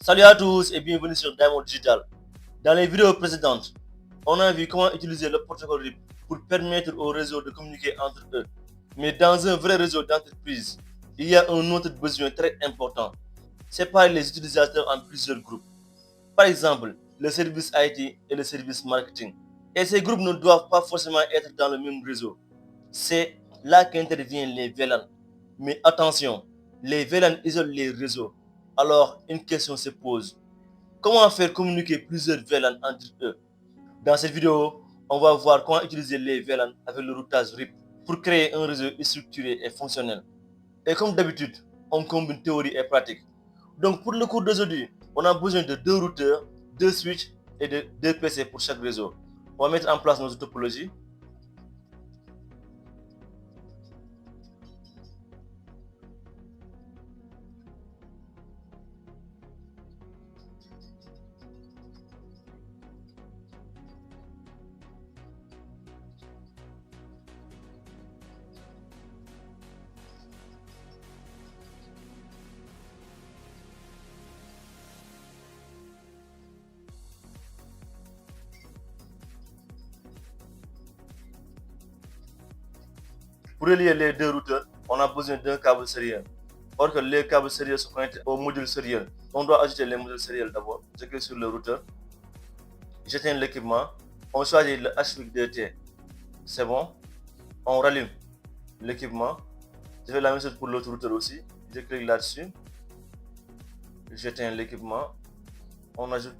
Salut à tous et bienvenue sur Diamond Digital. Dans les vidéos précédentes, on a vu comment utiliser le protocole RIP pour permettre aux réseaux de communiquer entre eux. Mais dans un vrai réseau d'entreprise, il y a un autre besoin très important. Séparer les utilisateurs en plusieurs groupes. Par exemple, le service IT et le service marketing. Et ces groupes ne doivent pas forcément être dans le même réseau. C'est là qu'interviennent les VLAN. Mais attention, les VLAN isolent les réseaux. Alors, une question se pose. Comment faire communiquer plusieurs VLAN entre eux? Dans cette vidéo, on va voir comment utiliser les VLAN avec le routage RIP pour créer un réseau structuré et fonctionnel. Et comme d'habitude, on combine théorie et pratique. Donc pour le cours d'aujourd'hui, on a besoin de deux routeurs, deux switches et de deux PC pour chaque réseau. On va mettre en place notre topologie. Pour relier les deux routeurs, on a besoin d'un câble sériel. Or que les câbles sériels sont connectés au module sériel. On doit ajouter les modules sériels d'abord. Je clique sur le routeur. J'éteins l'équipement. On choisit le HVIC2T. C'est bon. On rallume l'équipement. Je fais la même chose pour l'autre routeur aussi. Je clique là-dessus. J'éteins l'équipement. On ajoute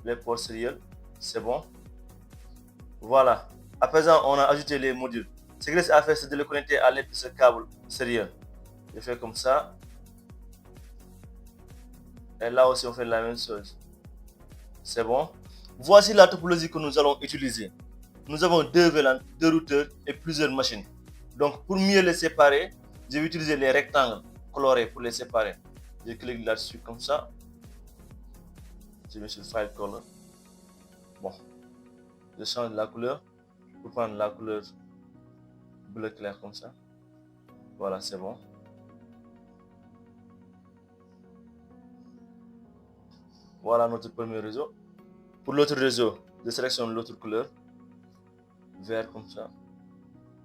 les ports sériels. C'est bon. Voilà. À présent, on a ajouté les modules. Ce qu'il reste à faire, c'est de le connecter à l'aide de ce câble sériel. Je fais comme ça. Et là aussi, on fait la même chose. C'est bon. Voici la topologie que nous allons utiliser. Nous avons deux VLAN, deux routeurs et plusieurs machines. Donc, pour mieux les séparer, je vais utiliser les rectangles colorés pour les séparer. Je clique là-dessus comme ça. Je mets sur File Color. Bon. Je change la couleur pour prendre la couleur bleu clair comme ça. Voilà, c'est bon. Voilà notre premier réseau. Pour l'autre réseau, je sélectionne l'autre couleur. Vert comme ça.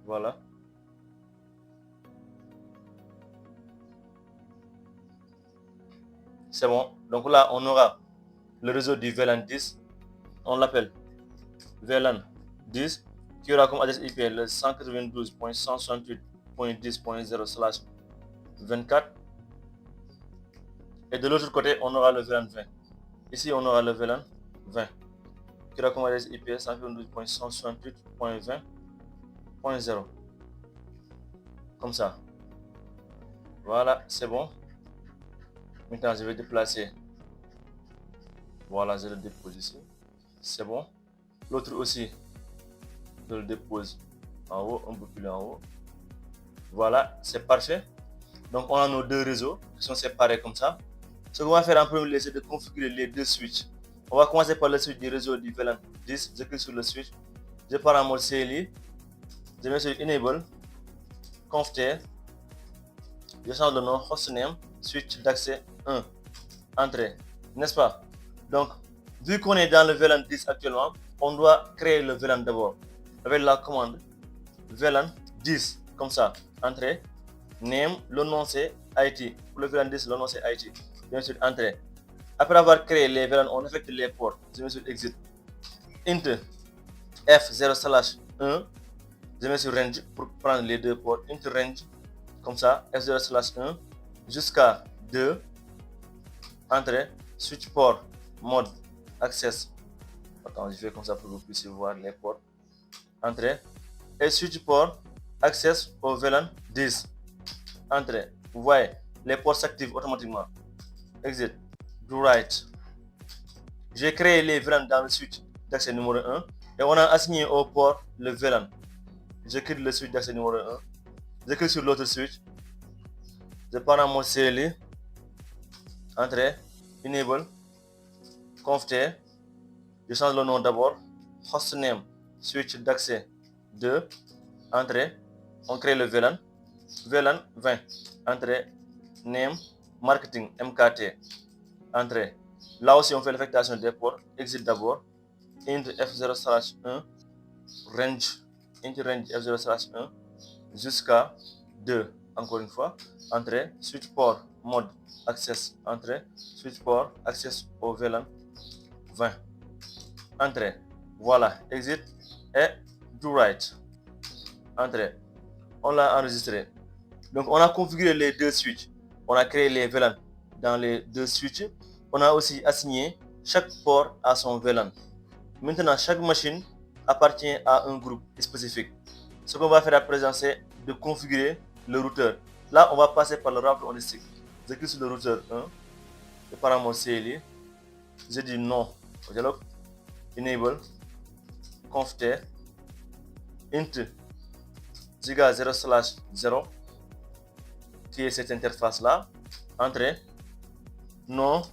Voilà. C'est bon. Donc là, on aura le réseau du VLAN 10. On l'appelle VLAN 10 qui aura comme adresse IP le 192.168.10.0/24. Et de l'autre côté, on aura le VLAN 20. Ici, on aura le VLAN 20 qui aura comme adresse IP 192.168.20.0. Comme ça. Voilà, c'est bon. Maintenant, je vais déplacer. Voilà, je le dépose ici. C'est bon. L'autre aussi, je le dépose en haut, un peu plus en haut. Voilà, c'est parfait. Donc, on a nos deux réseaux qui sont séparés comme ça. Ce qu'on va faire en premier lieu, c'est de configurer les deux switches. On va commencer par le switch du réseau du VLAN 10. Je clique sur le switch. Je pars en mode CLI. Je mets sur Enable, Confter. Je change le nom, hostname, switch d'accès 1. Entrée. N'est-ce pas? Donc, vu qu'on est dans le VLAN 10 actuellement, on doit créer le VLAN d'abord. Avec la commande VLAN 10, comme ça. Entrée. Name, le nom c'est IT. Pour le VLAN 10, le nom c'est IT. Bien sûr, entrée. Après avoir créé les VLAN, on affecte les ports. Je mets sur Exit. Int F0/1. Je mets sur Range pour prendre les deux ports. Int Range, comme ça. F0/1 jusqu'à 2. Entrée. Switch port. Mode. Access. Attends, je fais comme ça pour que vous puissiez voir les ports. Entrée. Et switch port. Access au VLAN 10. Entrée. Vous voyez, les ports s'activent automatiquement. Exit. Do right. J'ai créé les VLAN dans le switch d'accès numéro 1 et on a assigné au port le VLAN. Je quitte le switch d'accès numéro 1. Je clique sur l'autre switch. Je pars en mode CLI. Entrée. Enable. Confter. Je change le nom d'abord. Hostname. Switch d'accès 2. Entrée. On crée le VLAN. VLAN 20. Entrée. Name. Marketing. MKT. Entrée. Là aussi, on fait l'affectation des ports. Exit d'abord. Int F0/1 range. Int range F0/1 jusqu'à 2. Encore une fois. Entrée. Switch port mode access. Entrée. Switch port access au VLAN 20. Entrée. Voilà. Exit et do write. Entrée. On l'a enregistré. Donc, on a configuré les deux switches. On a créé les VLAN dans les deux switches. On a aussi assigné chaque port à son VLAN. Maintenant, chaque machine appartient à un groupe spécifique. Ce qu'on va faire à présent, c'est de configurer le routeur. Là, on va passer par le router on stick. Je clique sur le routeur 1. Le paramètre CLI. Je dis non au dialogue. Enable. Conft int giga 0/0 qui est cette interface là. Entrée. Non.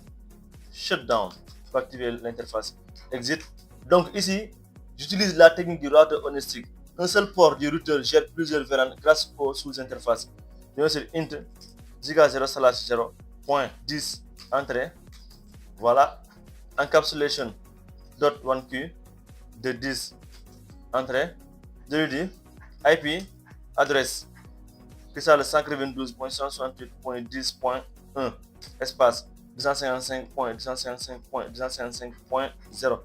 Shutdown pour activer l'interface. Exit. Donc ici, j'utilise la technique du router on stick. Un seul port du routeur gère plusieurs VLAN grâce aux sous-interfaces. Je vais sur int giga 0/0.10 entrée. Voilà. Encapsulation .1q de 10 entrée. Je lui dis IP adresse. Que ça le 192.168.10.1 espace 255.255.255.0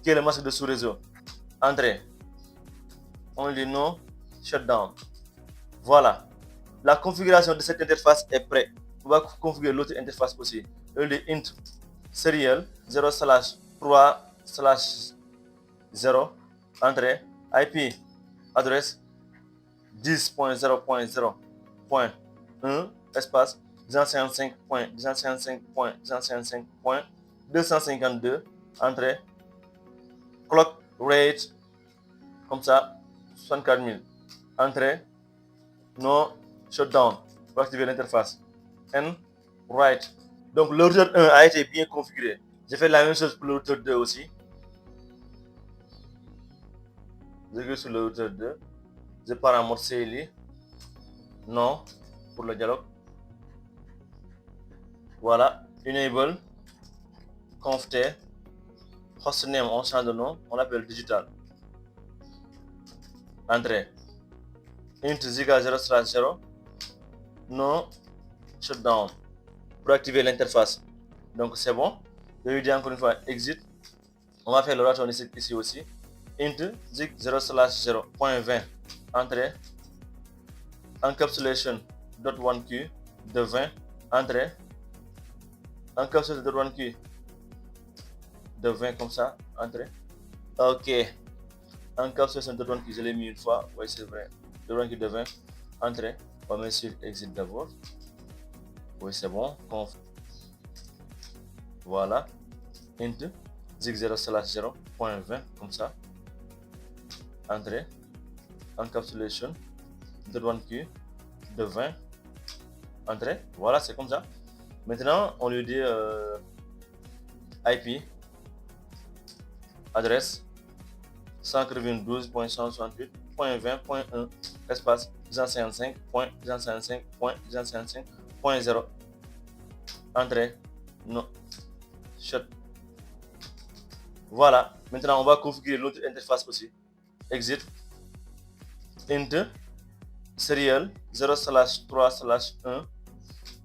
qui est le masque de sous-réseau. Entrée. On dit non, shutdown. Voilà. La configuration de cette interface est prête. On va configurer l'autre interface aussi. On dit int serial 0/3/0 entrée. IP adresse 10.0.0.1 espace 255.255.252 entrée. Clock rate comme ça 64 000 entrée. Non shutdown pour activer l'interface. N write. Donc le routeur 1 a été bien configuré. J'ai fait la même chose pour le routeur 2 aussi. Je clique sur le routeur 2. Je paramètre CLI. Non pour le dialogue. Voilà. Enable. Conft. Hostname, on change de nom. On l'appelle digital. Entrée. Int giga 0/0. Non shutdown pour activer l'interface. Donc c'est bon. Je lui dis encore une fois exit. On va faire le router ici aussi. Int zig 0/0.20 entrée. Encapsulation .1q de 20 entrée. Encapsulation .1q de 20 comme ça entrée. Ok. Encapsulation .1q je l'ai mis une fois. Oui c'est vrai. .1q de 20 entrée. On va mettre sur exit d'abord. Oui c'est bon. Voilà. Int zig 0/0.20 comme ça. Entrée. Encapsulation .1q de 20 entrée. Voilà, c'est comme ça. Maintenant, on lui dit IP adresse 192.168.20.1 espace 255.255.255.0 entrée. Non shut. Voilà. Maintenant, on va configurer l'autre interface aussi. Exit. Int serial 0/3/1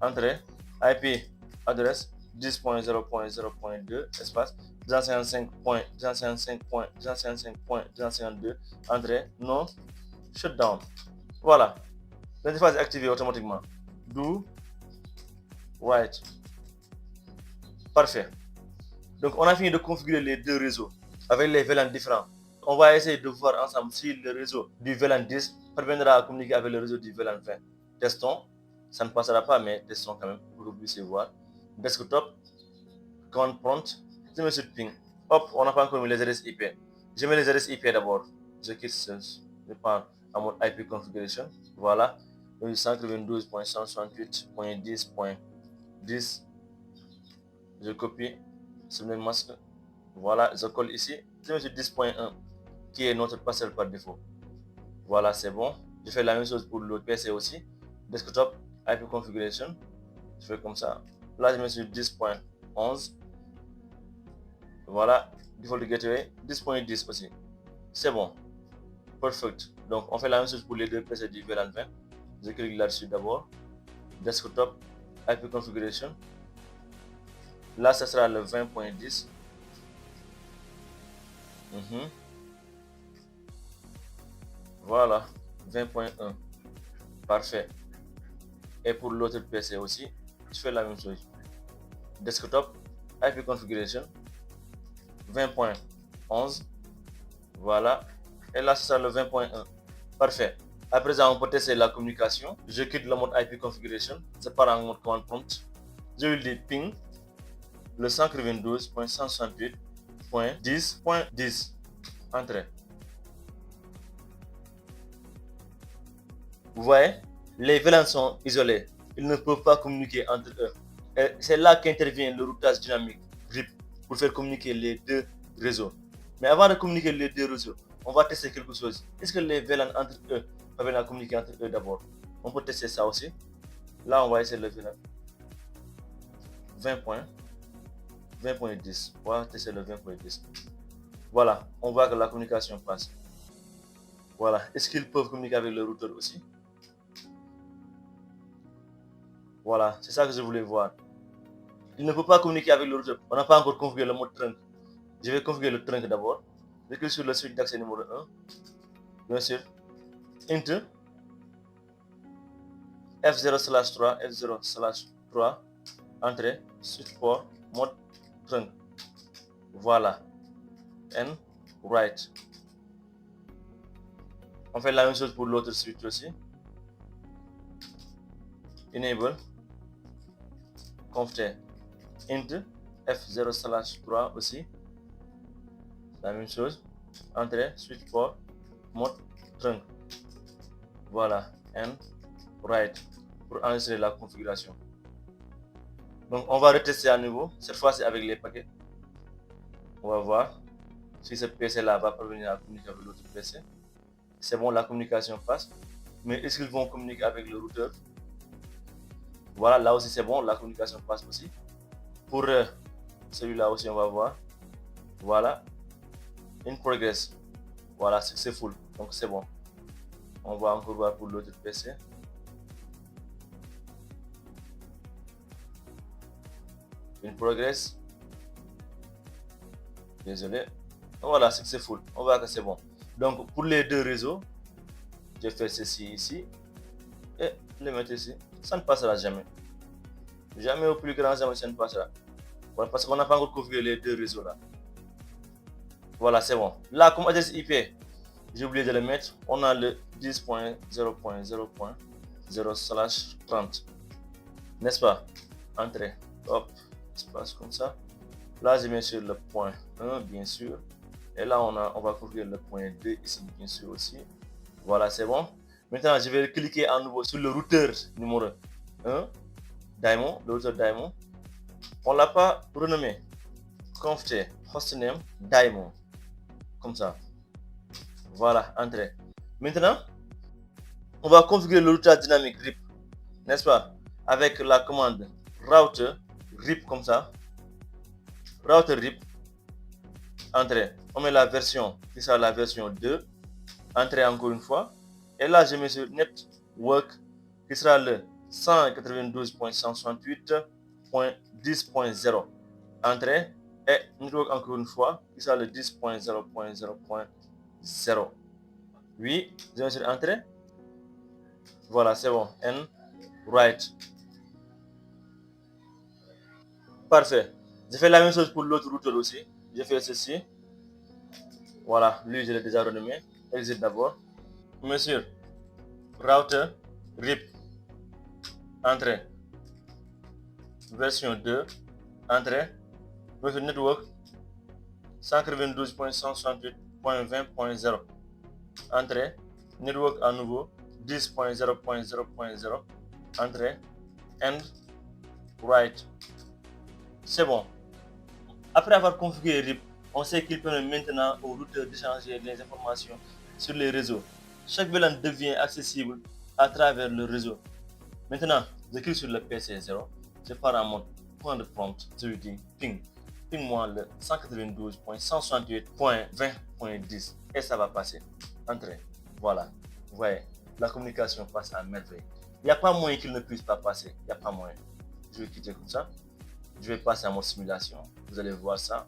entrée. IP adresse 10.0.0.2 espace 255.255.255.252 entrée. Non shutdown. Voilà. L'interface est activée automatiquement. Do write. Parfait. Donc on a fini de configurer les deux réseaux avec les VLAN différents. On va essayer de voir ensemble si le réseau du VLAN 10 parviendra à communiquer avec le réseau du VLAN 20. Testons. Ça ne passera pas, mais testons quand même pour que vous puissiez voir. Desktop, command prompt, je mets sur ping. Hop, on n'a pas encore mis les adresses IP. Je mets les adresses IP d'abord. Je quitte, je prends en mode IP configuration. Voilà. 192.168.10.10. Je copie sur le masque. Voilà, je colle ici. Je mets sur 10.1 qui est notre passerelle par défaut. Voilà, c'est bon. Je fais la même chose pour l'autre PC aussi. Desktop, IP configuration. Je fais comme ça. Là, je mets sur 10.11. Voilà, default gateway, 10.10 aussi. C'est bon. Perfect. Donc, on fait la même chose pour les deux PC du VLAN 20. Je clique là-dessus d'abord. Desktop, IP configuration. Là, ce sera le 20.10. Voilà, 20.1. Parfait. Et pour l'autre PC aussi, je fais la même chose. Desktop, IP configuration, 20.11. Voilà. Et là, ce sera le 20.1. Parfait. À présent, on peut tester la communication. Je quitte le mode IP configuration. Je pars en mode command prompt. Je lui dis ping le 192.168.10.10. Entrée. Vous voyez, les VLAN sont isolés. Ils ne peuvent pas communiquer entre eux. Et c'est là qu'intervient le routage dynamique RIP pour faire communiquer les deux réseaux. Mais avant de communiquer les deux réseaux, on va tester quelque chose. Est-ce que les VLAN entre eux peuvent la communiquer entre eux d'abord? On peut tester ça aussi. Là, on va essayer le VLAN 20.10. On va tester le 20.10. Voilà, on voit que la communication passe. Voilà, est-ce qu'ils peuvent communiquer avec le routeur aussi? Voilà, c'est ça que je voulais voir. Il ne peut pas communiquer avec le routeur. On n'a pas encore configuré le mode trunk. Je vais configurer le trunk d'abord. Je clique sur le switch d'accès numéro 1. Bien sûr. Int F0/3, F0/3. Entrée, switch port, mode trunk. Voilà. And write. On fait la même chose pour l'autre switch aussi. Enable. Conft int F0/3 aussi. La même chose. Entrée, switch port, mode trunk. Voilà. And write pour enregistrer la configuration. Donc on va retester à nouveau, cette fois-ci avec les paquets. On va voir si ce PC là va parvenir à communiquer avec l'autre PC. C'est bon, la communication passe. Mais est-ce qu'ils vont communiquer avec le routeur? Voilà, là aussi c'est bon, la communication passe aussi. Pour celui-là aussi, on va voir. Voilà. In progress. Voilà, successful. Donc c'est bon. On va encore voir pour l'autre PC. In progress. Désolé. Voilà, successful. On voit que c'est bon. Donc pour les deux réseaux, je fais ceci ici et le mettre ici. Ça ne passera jamais. Jamais au plus grand jamais ça ne passera. Voilà, parce qu'on n'a pas encore configuré les deux réseaux là. Voilà, c'est bon. Là, comme adresse IP, j'ai oublié de le mettre. On a le 10.0.0.0/30. N'est-ce pas? Entrée. Hop, espace comme ça. Là, je mets sur le point 1, bien sûr. Et là, on va configurer le point 2 ici, bien sûr aussi. Voilà, c'est bon. Maintenant, je vais cliquer à nouveau sur le routeur numéro 1, Daimon, le routeur Daimon. On ne l'a pas renommé. Conft hostname Daimon. Comme ça. Voilà, entrée. Maintenant, on va configurer le routeur dynamique RIP, n'est-ce pas? Avec la commande router RIP comme ça. Router RIP. Entrée. On met la version, qui sera la version 2. Entrée encore une fois. Et là, je mets sur network, qui sera le 192.168.10.0. Entrée. Et network encore une fois, qui sera le 10.0.0.0. Oui, je mets sur entrée. Voilà, c'est bon. And write. Parfait. Je fais la même chose pour l'autre routeur aussi. Je fais ceci. Voilà, lui je l'ai déjà renommé. Exit d'abord. Monsieur, router, RIP, entrée. Version 2, entrée. Monsieur network, 192.168.20.0. Entrée. Network à nouveau, 10.0.0.0. Entrée. And write. C'est bon. Après avoir configuré RIP, on sait qu'il permet maintenant au routeur d'échanger les informations sur les réseaux. Chaque VLAN devient accessible à travers le réseau. Maintenant, je clique sur le PC0, je pars en mode point de prompt, je lui dis ping ping-moi le 192.168.20.10 et ça va passer. Entrez. Voilà. Vous voyez, la communication passe à merveille. Il n'y a pas moyen qu'il ne puisse pas passer. Il n'y a pas moyen. Je vais quitter comme ça. Je vais passer à mon simulation. Vous allez voir ça.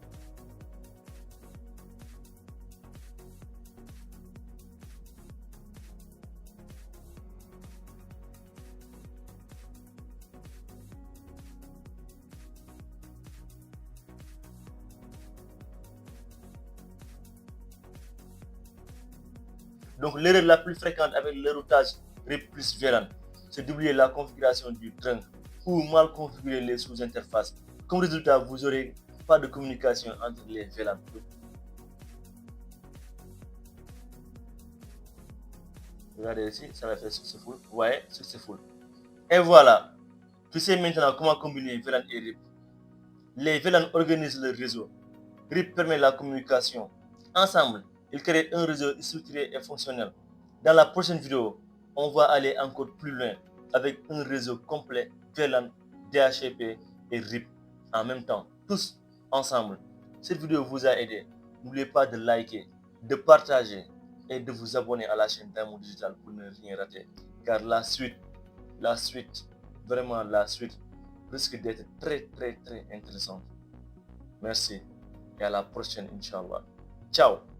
Donc l'erreur la plus fréquente avec le routage RIP plus VLAN, c'est d'oublier la configuration du trunk ou mal configurer les sous-interfaces. Comme résultat, vous n'aurez pas de communication entre les VLAN. Regardez ici, ça va faire successful. Vous voyez, successful. Et voilà. Tu sais maintenant comment combiner VLAN et RIP. Les VLAN organisent le réseau. RIP permet la communication. Ensemble, ils créent un réseau structuré et fonctionnel. Dans la prochaine vidéo, on va aller encore plus loin avec un réseau complet VLAN, DHCP et RIP en même temps, tous ensemble. Cette vidéo vous a aidé. N'oubliez pas de liker, de partager et de vous abonner à la chaîne Diamond Digital pour ne rien rater. Car la suite, vraiment la suite, risque d'être très intéressante. Merci et à la prochaine, Inch'Allah. Ciao!